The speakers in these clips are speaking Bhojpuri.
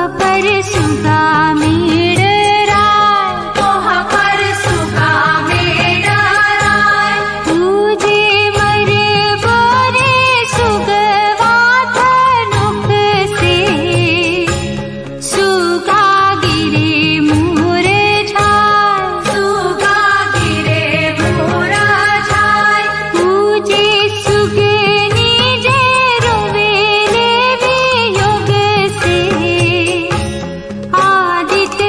पर सुगा मेड़ राय, मोह पर सुगा मेड़ राय। तुझे मर बोरे सुगवा धनुक से, सुगा गिरे मोर झाय, सुगा गिरे मोर झाय। तुझे सुगनी जे रोवेले वियोग से, आदित्य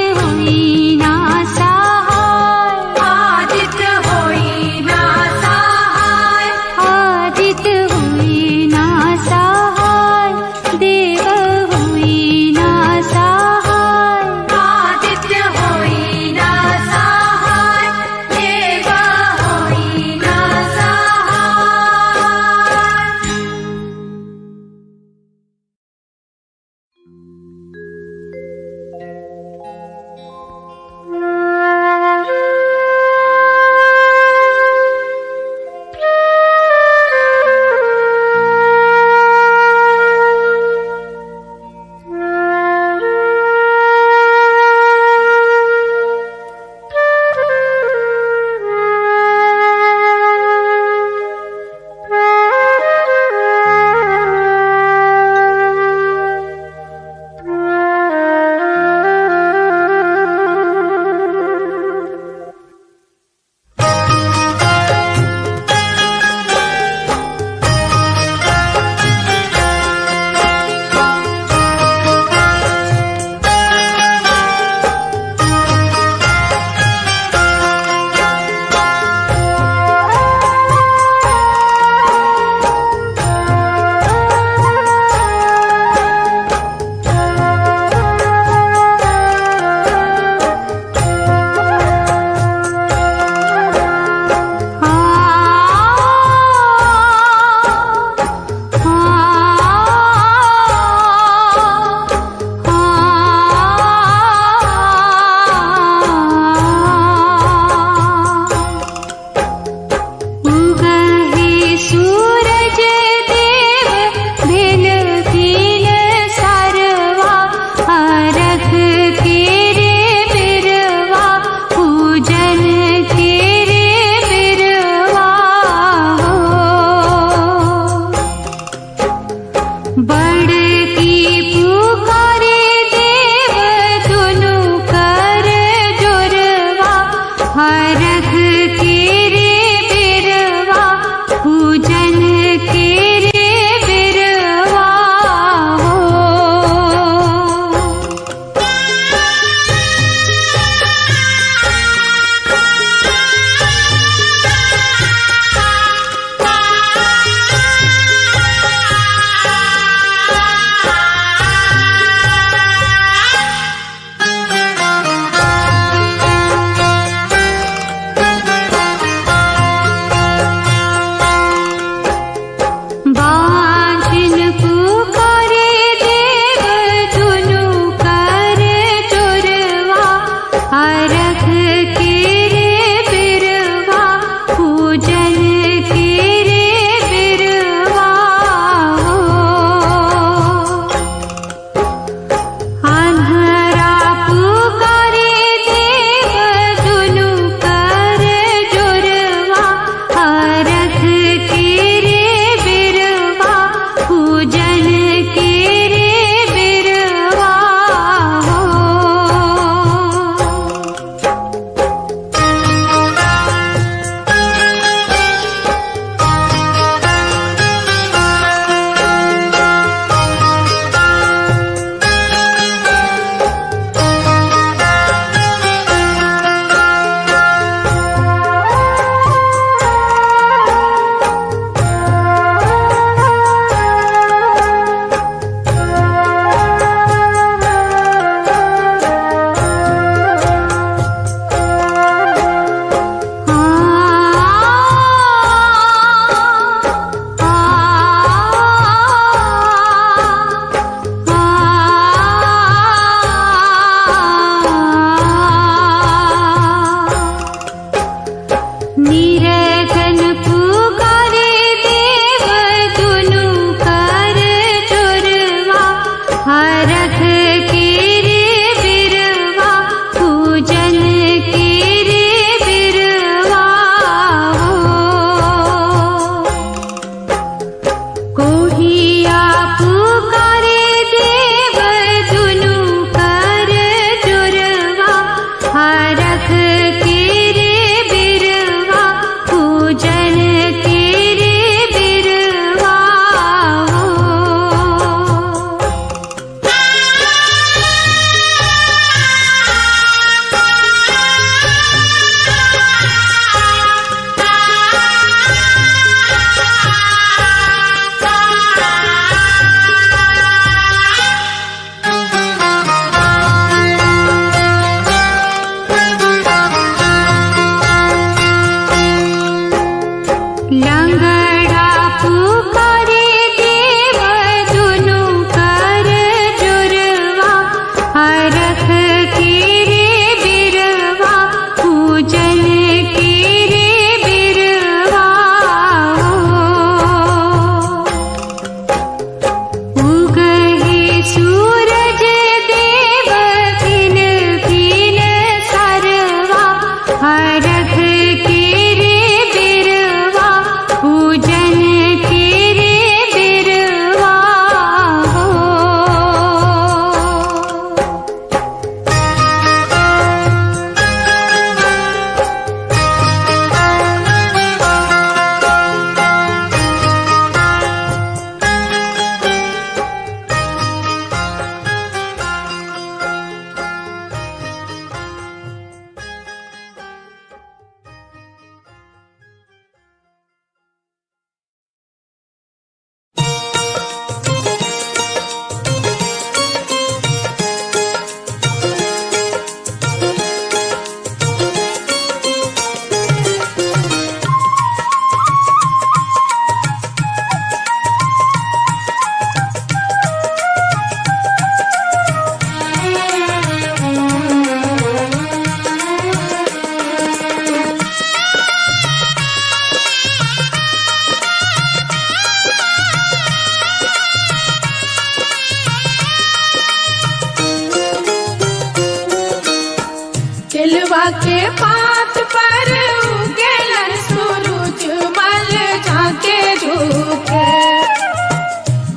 केलवा के पात पर उगेलन सूरज मल झाके झुके।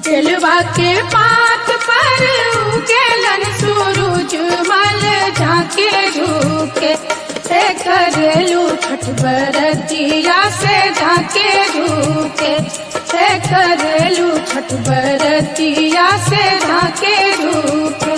केलवा के पात पर उगेलन सूरज मल झाके झुके। करेलू छठ बरतिया से झाके झुके। करेलू छठ बरतिया से झाके झुके।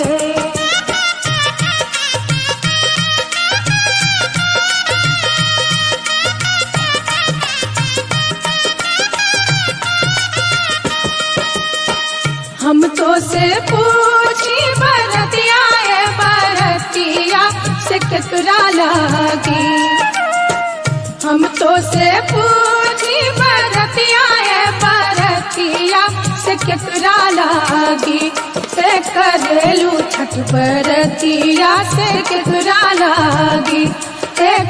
हम तो से पूछी बरतिया है बरतिया से केकरा लागी। हम तो से पूछी बरतिया है बरतिया से केकरा लागी। करेलू छठ बरतिया से केकरा लागी।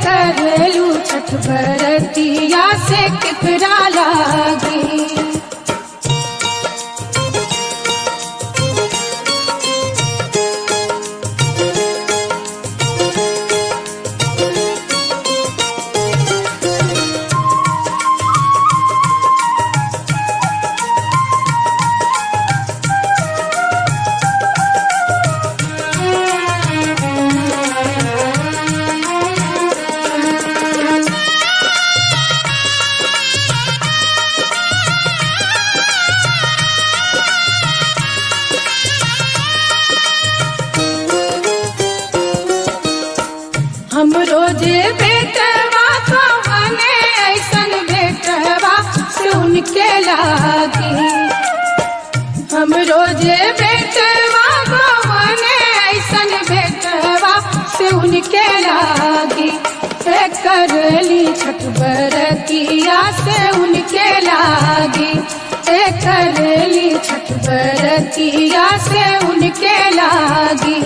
करेलू छठ बरतिया से केकरा लागी। हम रोजे बेटवा तो बने ऐसन बेटवा सुन के लागी। हम रोजे बेटवा तो बने ऐसन बेटवा सुन के लागी। करली छठ बरतिया से उनके लागी। करली छठ बरतिया से उनके लागी।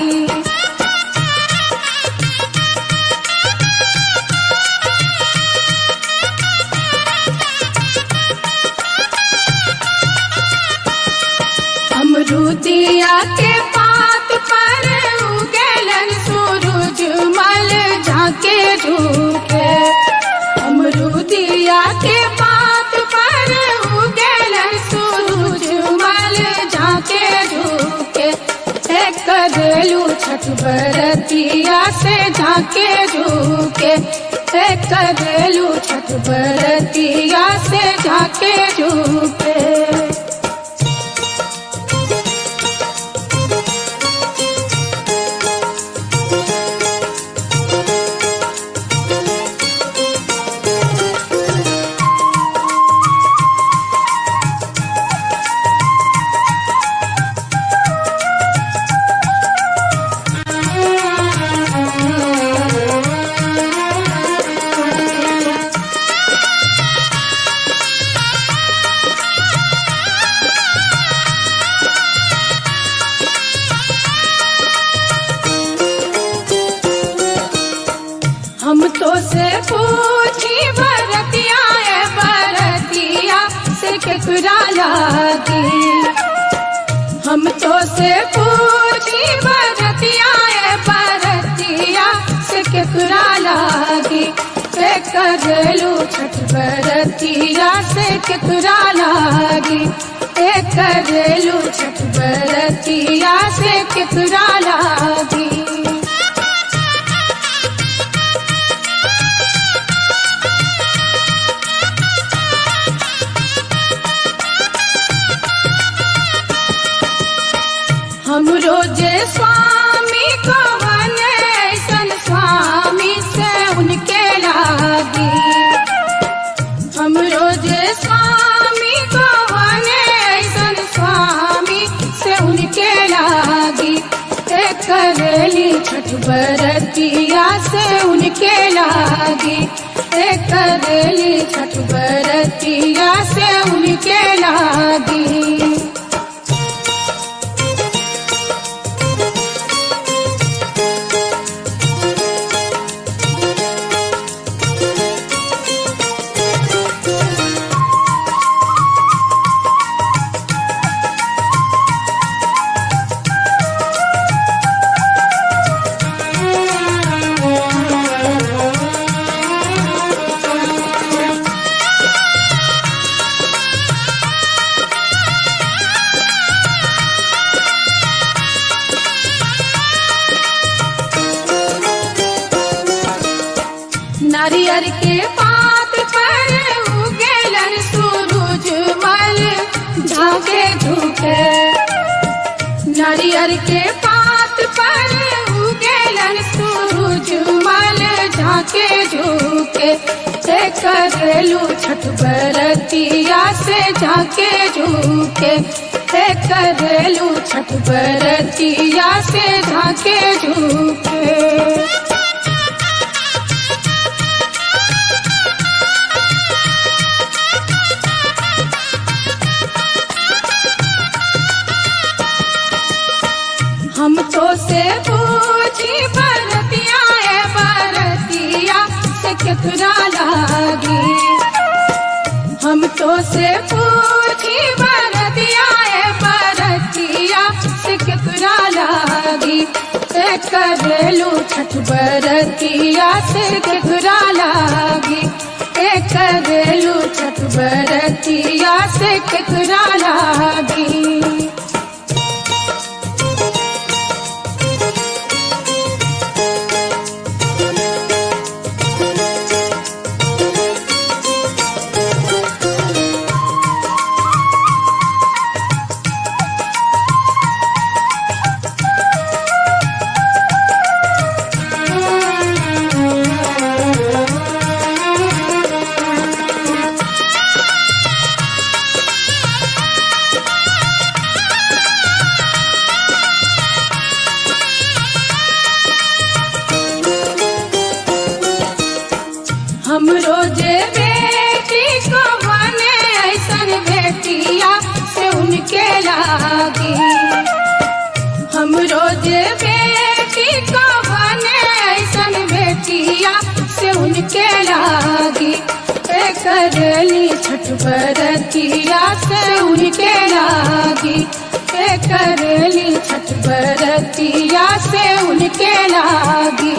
अमरूदिया के पात पर उगेलन सूरज मल झाके झुके। अमरूदिया के पात पर उगेलन सूरज मल झाके झुके। करेलू छठ बरतिया से झाके झुके। करेलू छठ बरतिया से झाके झुके। हम तो से पूछी बरतिया है बरतिया से केकरा लागी। हम तो से पूछी बरतिया है बरतिया से केकरा लागी। करेलू छठ बरतिया से केकरा लागी। करेलू छठ बरतिया से केकरा लागी। हम रोजे स्वामी को बने ऐसन स्वामी से उनके लागी। हम रोजे स्वामी को बने ऐसन स्वामी से उनके लागी। करेली छठ बरतिया से उनके लागी। करेली छठ बरतिया से उनके लागी। नारियर के पात पर उगेलन सूरज मल झाके झुके। नारियर के पात पर उगेलन सूरज मल झाके झुके। से करेलू छठ बरतिया से झाके झुके। से करेलू छठ बरतिया से झाके झुके। हम तो से पूछी बरतिया है बरतिया से केकरा लागी। हम तो से पूछी बरतिया है बरतिया से केकरा लागी। से करेलू छठ बरतिया से केकरा लागी। से करेलू छठ बरतिया से केकरा लागी। हम रोजे बेटी को बने ऐसन बेटिया से उनके लागी। हम रोजे बेटी को बने ऐसन बेटिया से उनके लागी। ए करेली छठ बरतिया से उनके लागी। ए करेली छठ बरतिया से उनके लागी।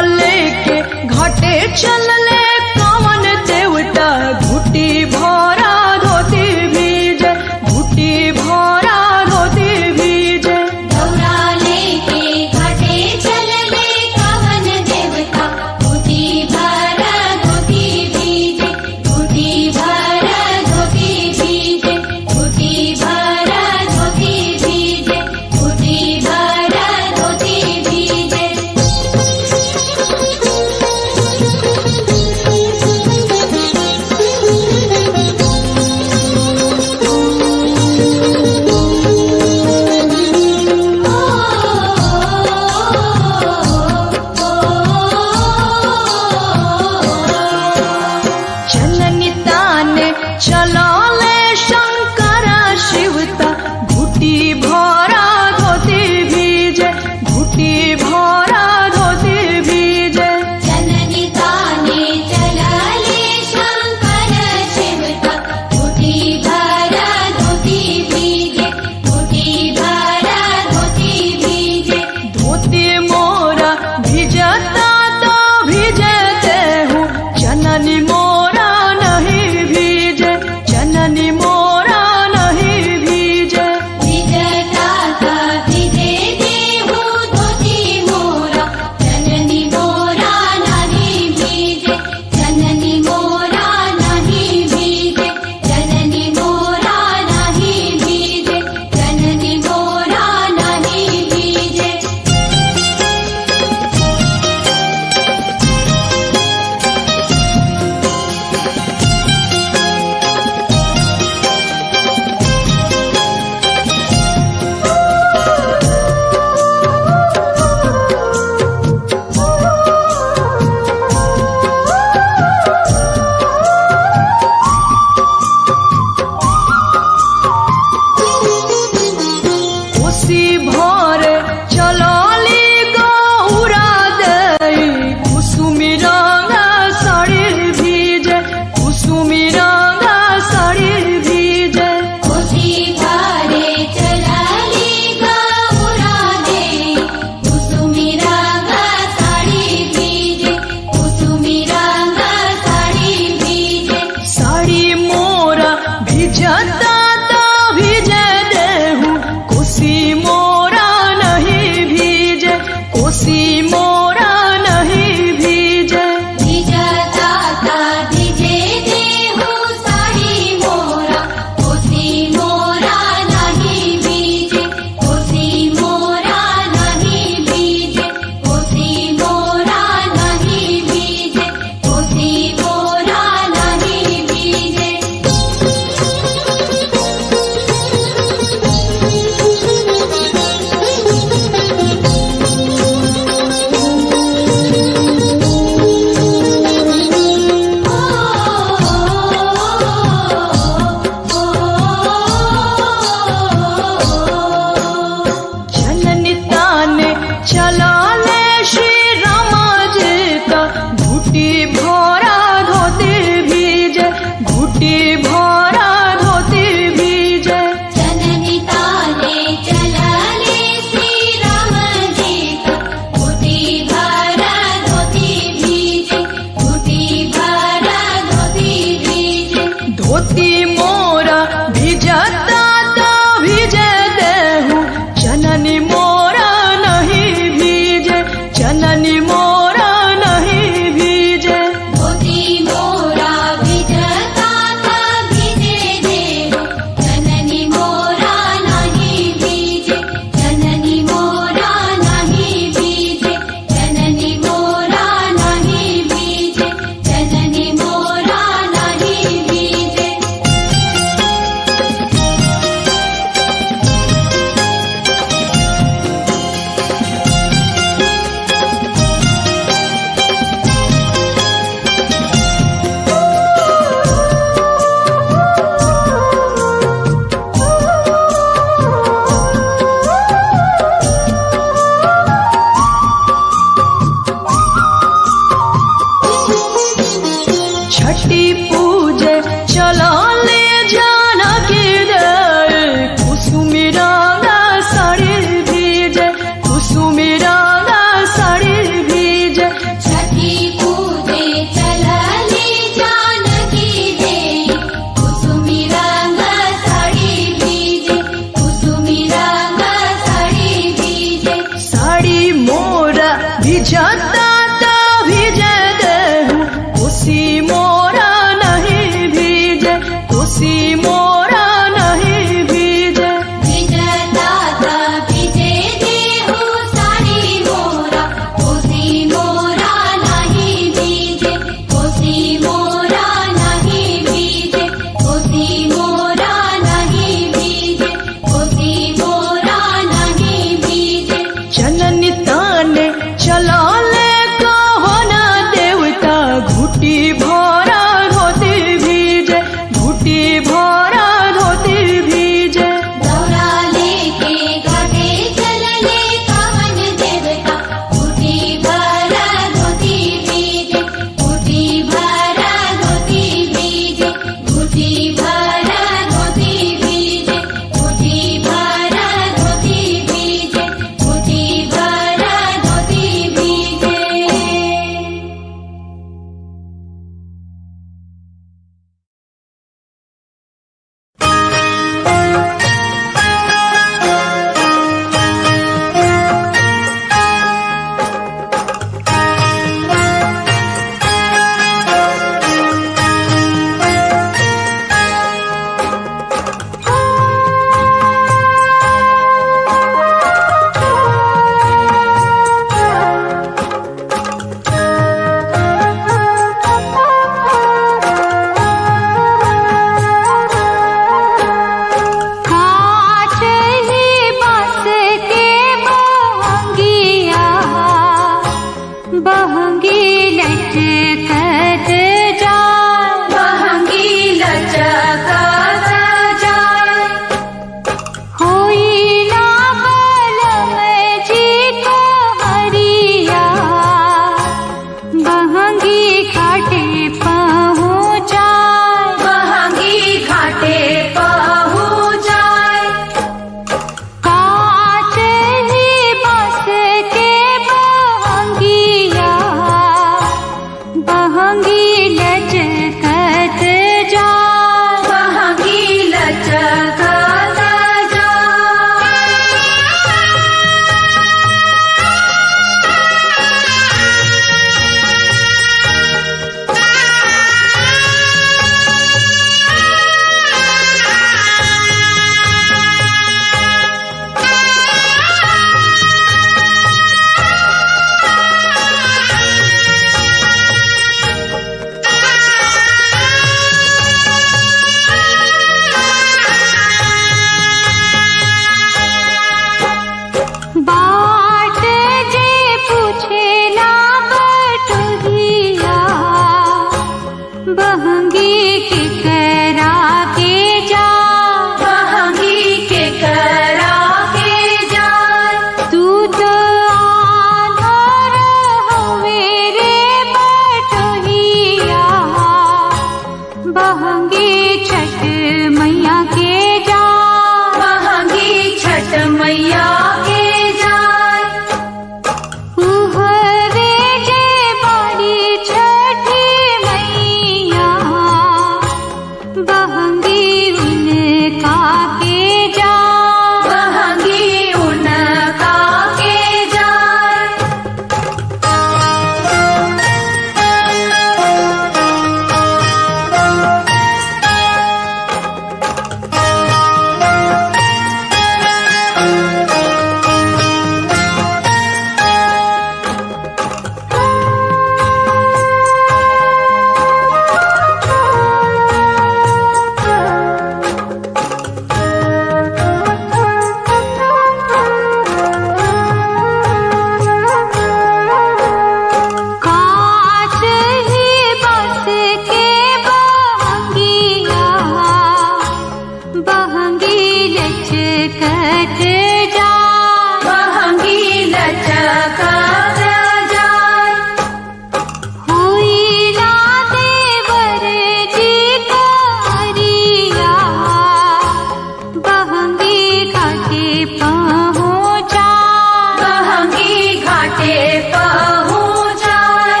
पहुँच जाए।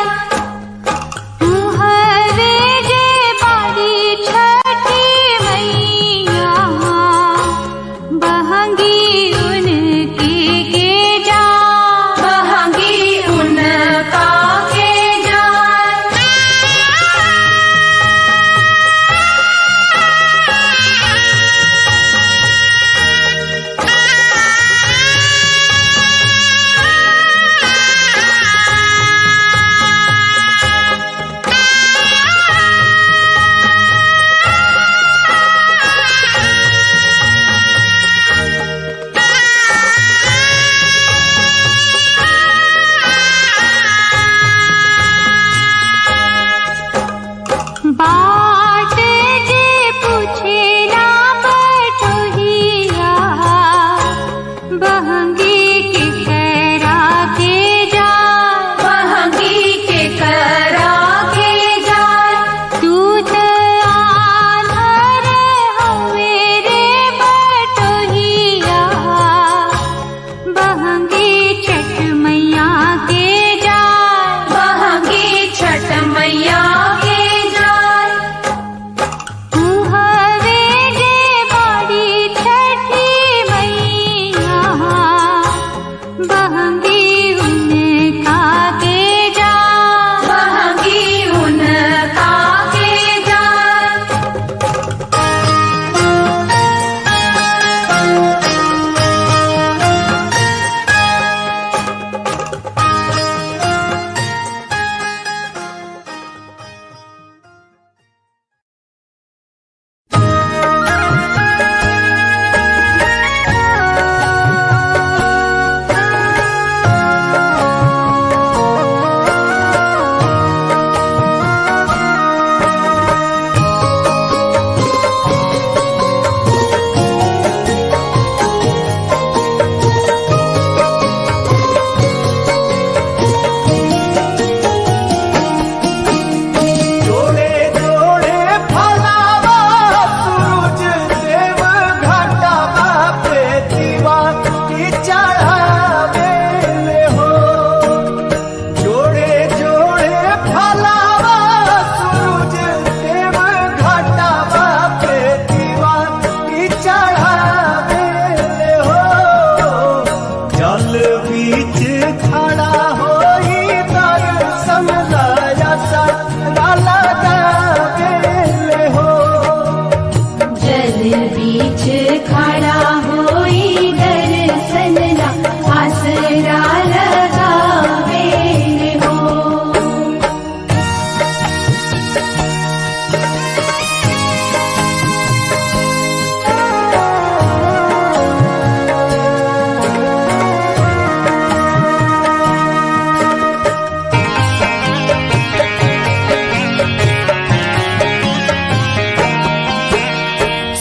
हवे जे बारी छठी मैया बहंगी उनकी के जा बहंगी उनका के जाए। बाट जे पूछेला बटोहिया बहंगी के करा के जा बहंगी के करा के जाए। दूत आधर हवे रे बटोहिया बहंगी छठ मैया के जा बहंगी छठ मैया के जाए। हवे जे बारी छठी मैया बहंगी उनका के जा बहंगी उनका के जाए। जोड़े जोड़े फलावा सूरज देव घाटावा पे दीवा की चढ़ावे ले हो। जोड़े जोड़े फलावा सूरज देव घाटावा पे दीवा की चढ़ावे ले हो। जल बीच खड़ा होई दर्शन लाया सरा लगावे ले हो। जल बीच खड़ा होई दर्शन ला आसरा लगावे रे हो।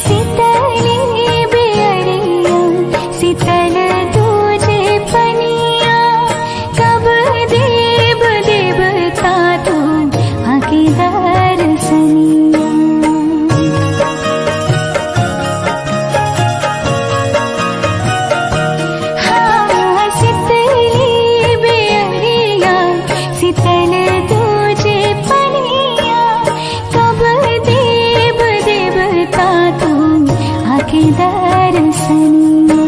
शीतली बेअरिया शीतल तुझे पनिया कब देव देवता तू आके दर्शनिया हाँ शीतली बेअरिया शीतल तुझे पनिया कब देव देवता तू आके दर्शनिया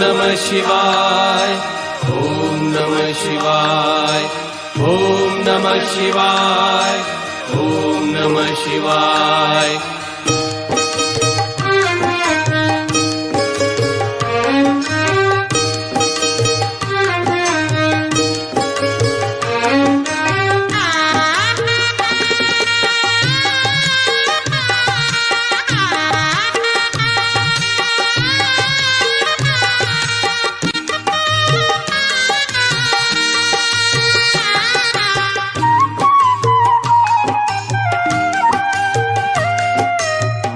नमः शिवाय, ओम नमः शिवाय, ओम नमः शिवाय, ओम नमः शिवाय।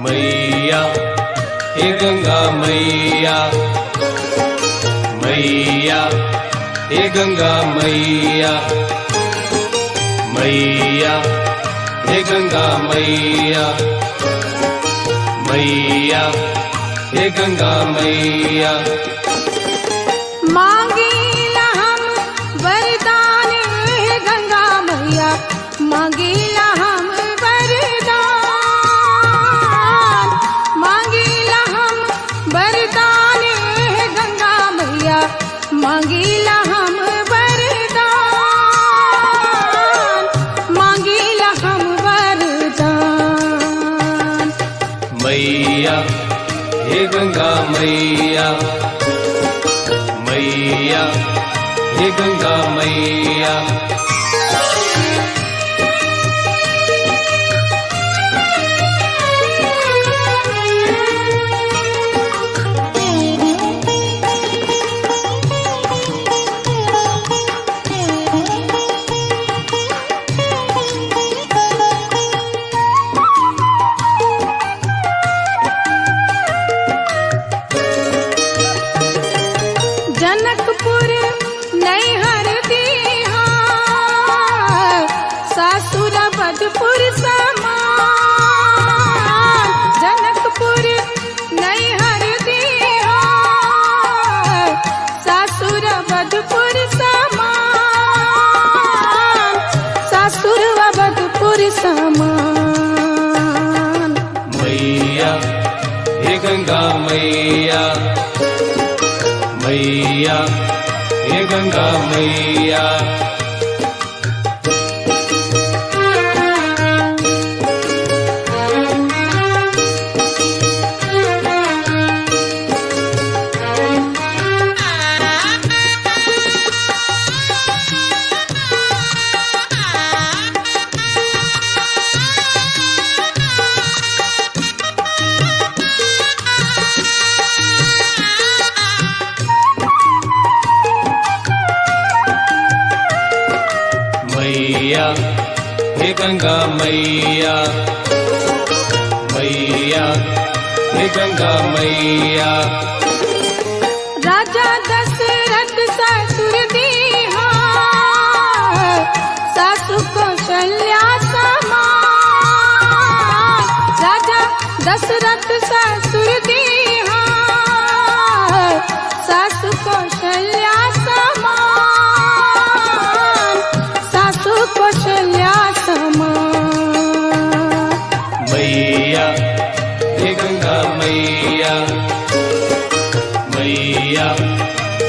मैया हे गंगा मैया, मैया हे गंगा मैया, मैया हे गंगा मैया, मैया हे गंगा मैया। मांगीला हम वरदान हे गंगा मैया, मांगीला हम वरदान, मांगीला हम वरदान हे गंगा मैया, मांगीला हम वरदान, मांगीला हम वरदान। मैया हे गंगा मैया, मैया हे गंगा मैया। जनकपुर नैहर दीहा, सासुर बधपुर समान। जनकपुर नैहर दीहा, सासुर बधपुर समान, सासुर बधपुर समान। मैया हे गंगा मैया, मैया हे गंगा मैया। मैया हे गंगा मैया, मैया हे गंगा मैया। राजा दशरथ ससुर दीहा, सासु कौशल्या समान। राजा दशरथ ससुर दीहा, सासु कौशल्या समान, सासु कौशल्या समान। मैया हे गंगा मैया, मैया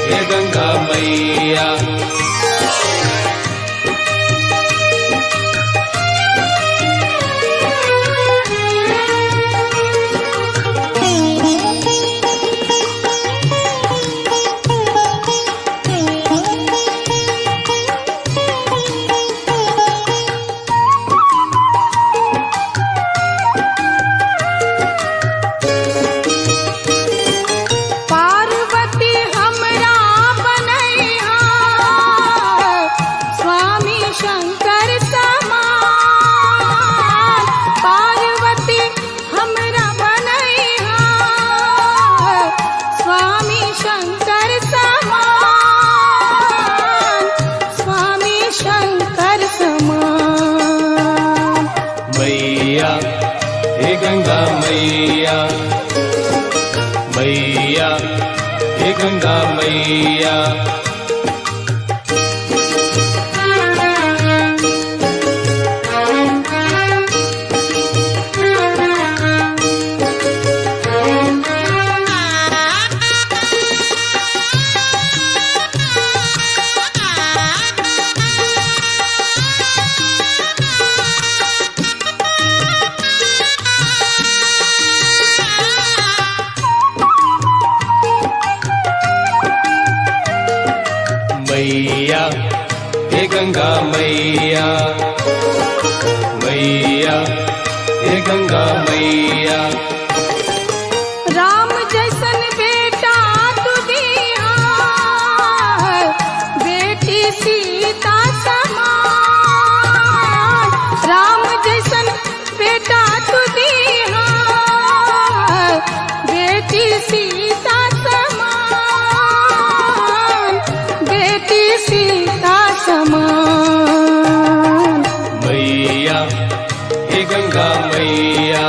हे गंगा मैया। पार्वती हमरा बनैहा, स्वामी शंकर समान। पार्वती हमरा बनैहा, स्वामी शंकर समान, स्वामी शंकर समान। मैया हे गंगा मैया, मैया हे गंगा मैया। मैया हे गंगा मैया मैया हे गंगा मैया राम जैसन बेटा तू दिया, बेटी सीता समान। राम जैसन बेटा तू दिया, बेटी सीता समान, बेटी सीता समान। मैया हे गंगा मैया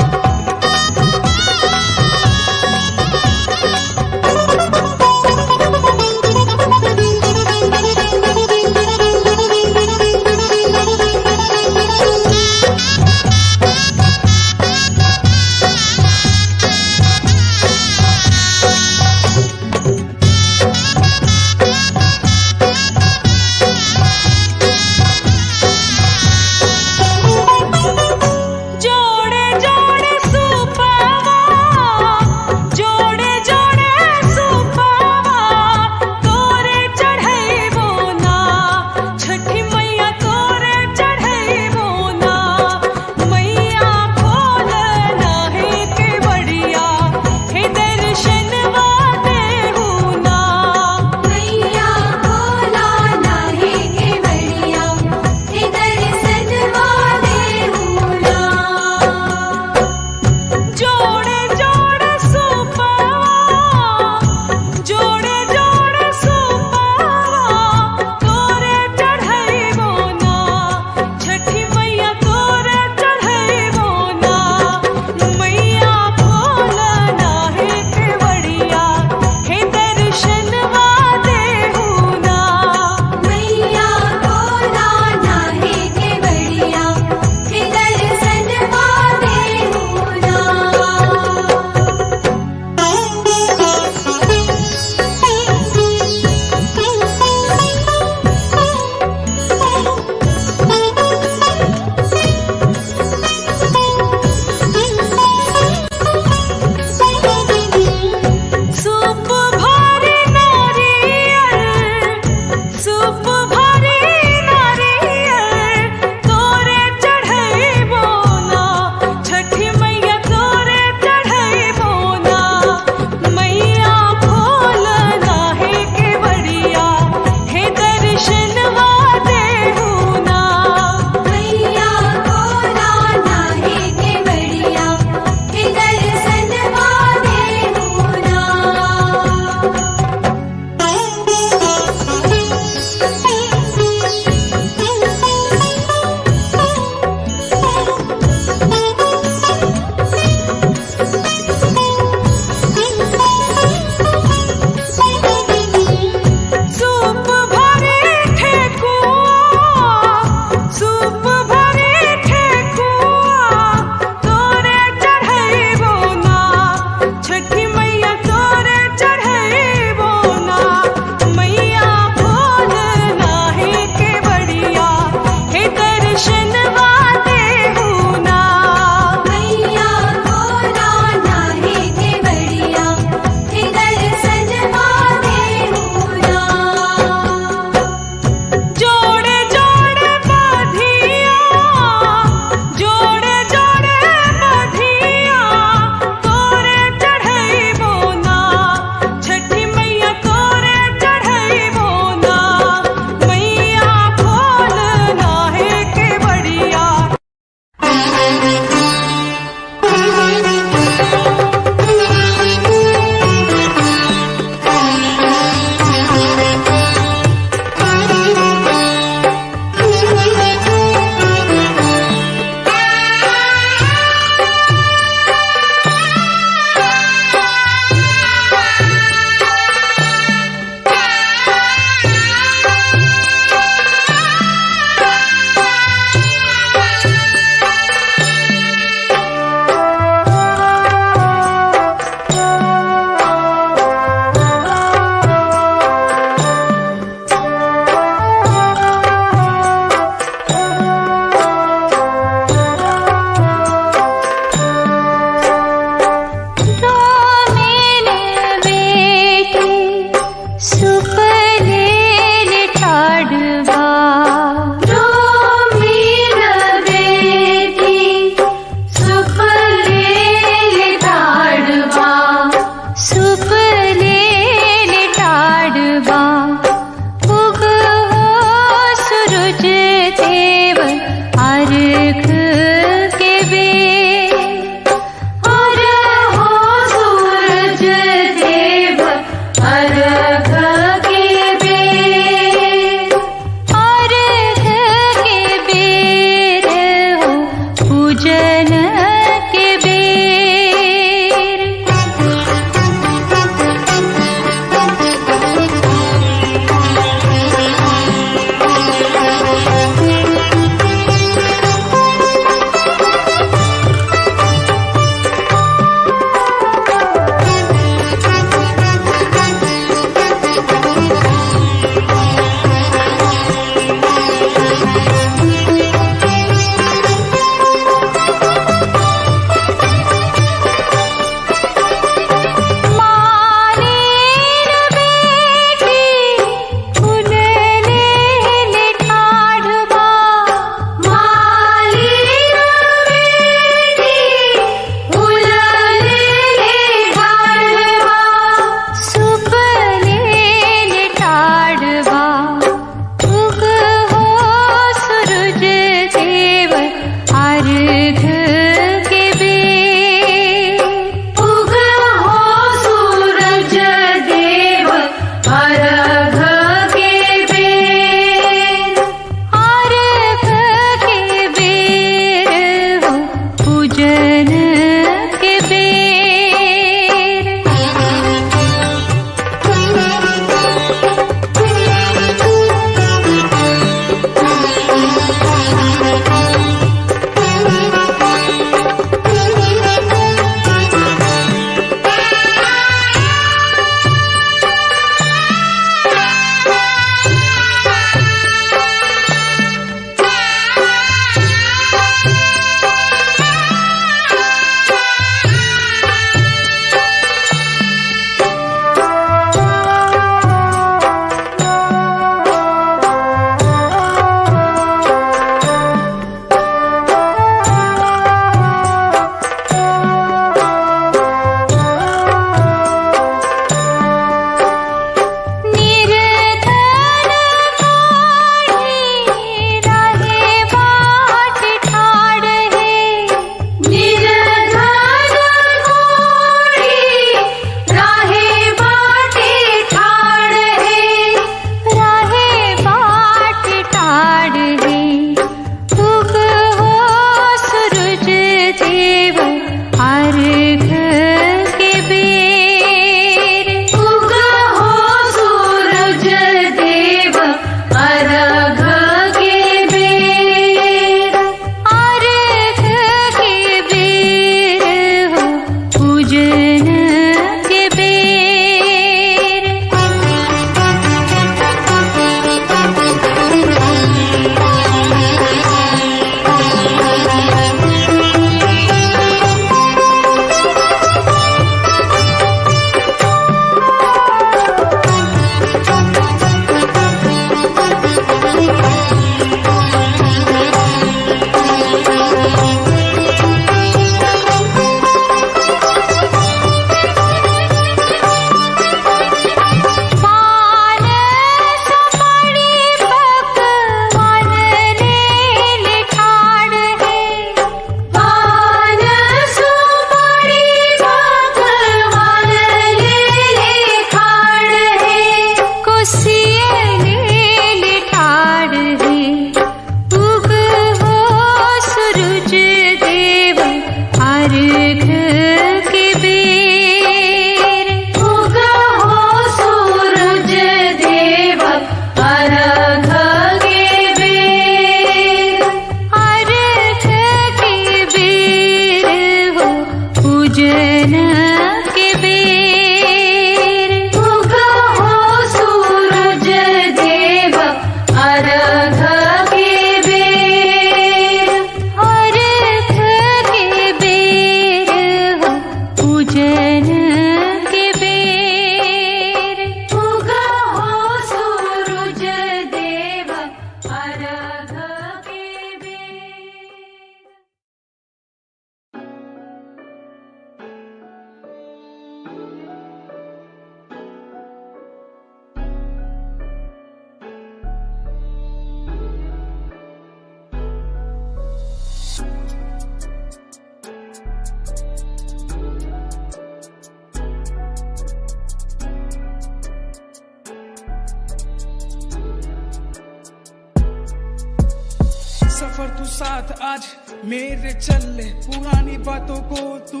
सफर तू साथ आज मेरे चल ले, पुरानी बातों को तू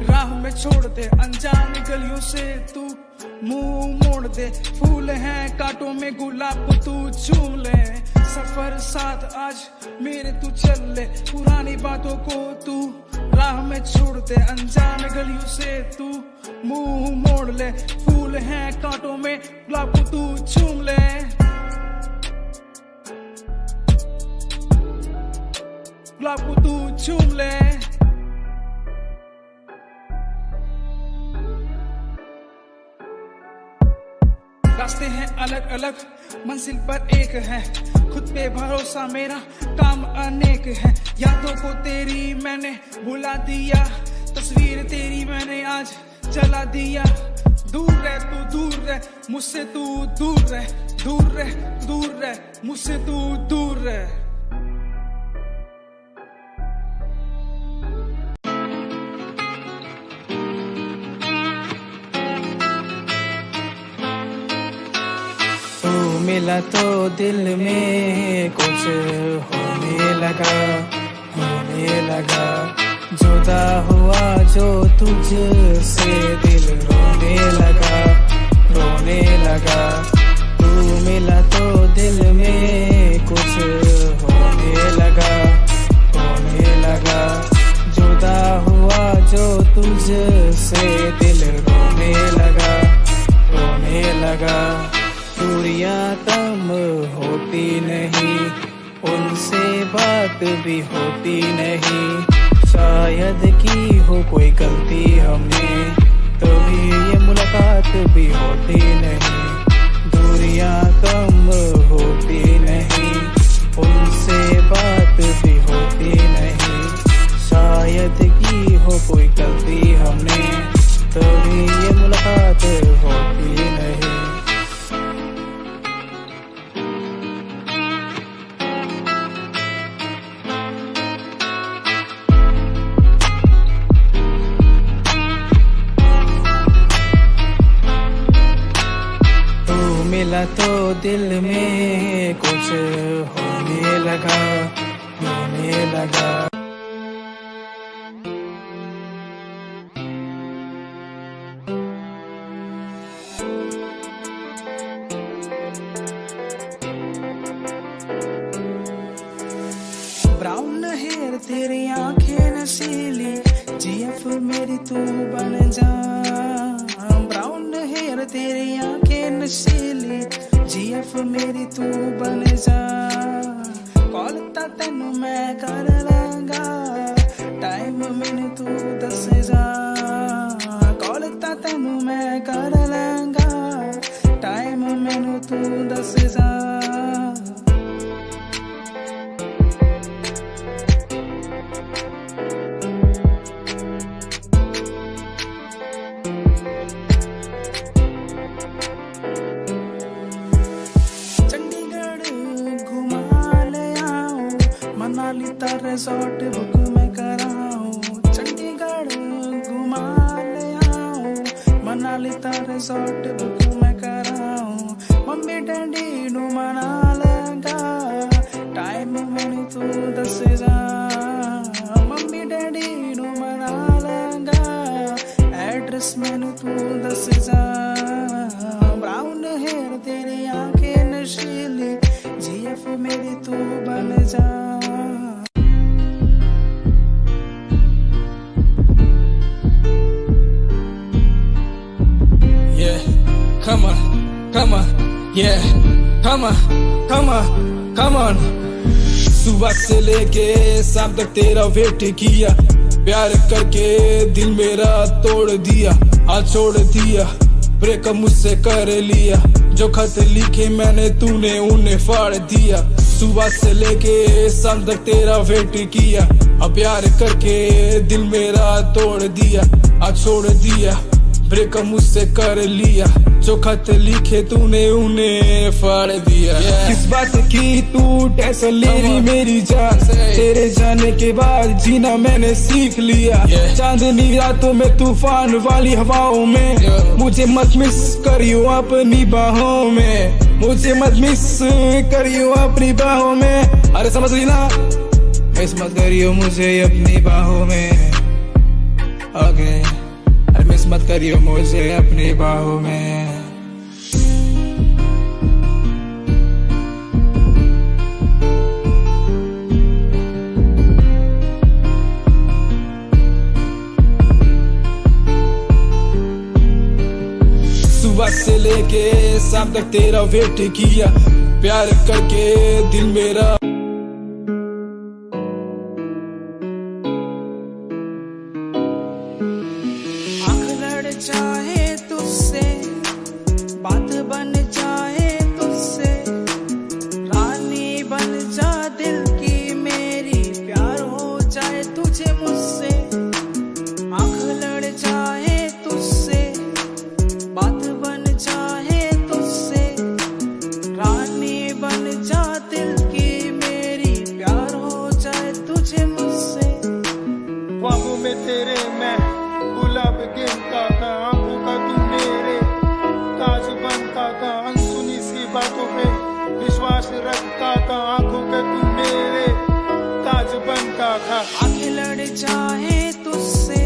राह में छोड़ दे, अनजान गलियों से तू मुंह मोड़ दे, फूल हैं कांटों में गुलाब को तू चूम ले। सफर साथ आज मेरे तू चल ले, पुरानी बातों को तू राह में छोड़ दे, अनजान गलियों से तू मुंह मोड़ ले, फूल हैं कांटों में गुलाब को तू चूम ले। गुलाब को तू चूम ले। रास्ते हैं अलग अलग, मंजिल पर एक है, खुद पे भरोसा मेरा काम अनेक है, यादों को तेरी मैंने भुला दिया, तस्वीर तेरी मैंने आज जला दिया, दूर रह तू दूर रह मुझसे, तू दूर रह, दूर रह दूर रह मुझसे, तू दूर रह। मिला तो दिल में कुछ होने लगा, जुदा हुआ जो तुझसे दिल रोने लगा, तू मिला तो दिल में कुछ होने लगा, जुदा हुआ जो तुझसे दिल रोने लगा, दूरियां कम होती नहीं, उनसे बात भी होती नहीं, शायद की हो कोई गलती हमने, तभी ये मुलाकात भी होती नहीं, दूरियां कम होती नहीं, उनसे बात भी होती नहीं, शायद की हो कोई गलती हमने, तभी ये मुलाकात होती नहीं। मिला तो दिल में कुछ होने लगा। ब्राउन हेयर तेरी आंखें नशीली, जीएफ मेरी तू बन जा, ब्राउन हेयर तेरी आंखें नशीली, जीएफ मेरी तू बन जा, कॉल ता तेनू मैं कर लांगा, टाइम मैनू तू दस जा, कॉल ता तेनू मैं कर लांगा, टाइम मैनू तू दस जा। मनाली ता रिजॉर्ट बुक मैं कराऊं, चंडीगढ़ घुमा ले आऊं, मनाली ता रिजॉर्ट बुक मैं कराऊं, मम्मी डैडी नू मना लगा, टाइम मैनू तू दस जा, मम्मी डैडी नू मना लगा, एड्रेस मैनू तू दस जा, ब्राउन हेयर तेरी आंखें नशीली, जीएफ मेरी तू बन जा। Yeah, come on. सुबह से लेके शाम तक तेरा वेट किया, प्यार करके दिल मेरा तोड़ दिया, आज छोड़ दिया, ब्रेकअप मुझसे कर लिया, जो खत लिखे मैंने तूने उन्हें फाड़ दिया, सुबह से लेके शाम तक तेरा वेट किया, अब प्यार करके दिल मेरा तोड़ दिया, आज छोड़ दिया, ब्रेकअप मुझसे कर लिया, जो खत लिखे तूने उन्हें फाड़ दिया। किस बात की तू टेंशन ले रही मेरी जान, तेरे जाने के बाद जीना मैंने सीख लिया। चांदनी रातों में तूफान वाली हवाओं में मुझे मत मिस करियो अपनी बाहों में, मुझे मत मिस करियो अपनी बाहों में। अरे समझ ली ना, मिस मत करियो मुझे अपनी बाहों में। ओके, अरे मिस मत करियो मुझे अपनी बाहों में। सुबह से लेके शाम तक तेरा वेट किया, प्यार करके दिल मेरा। आँख लड़ जाए तुझसे, बात बन जाए तुझसे, रानी बन जा दिल की मेरी, प्यार हो जाए तुझे मुझसे। आँख लड़ जाए तुझसे, बात बन जाए तुझसे, रानी बन जा दिल की मेरी, प्यार हो जाए तुझे मुझसे। ख्वाबों में तेरे मैं गुलाब गिनता था, आंखों का तू मेरे ताज बनता था, अनसुनी सी बातों पे विश्वास रखता था, आंखों का तू मेरे ताज बनता था। आंखें लड़ जाए तुझसे,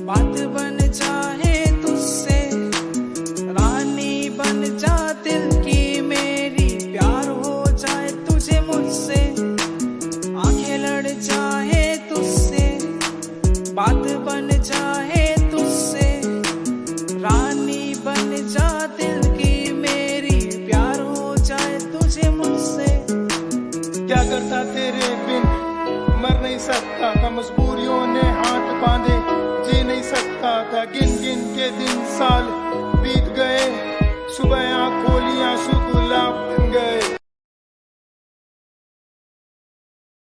बात बन जाए तुझसे, रानी बन जा दिल की मेरी, प्यार हो जाए तुझे मुझसे। आंखें लड़ जाए तुझसे, बात बन जाए तुझसे, रानी बन जा दिल की मेरी, प्यार हो जाए तुझे मुझसे। क्या करता तेरे बिन, मर नहीं सकता था, मजबूरियों ने हाथ बांधे, जी नहीं सकता था, गिन गिन के दिन साल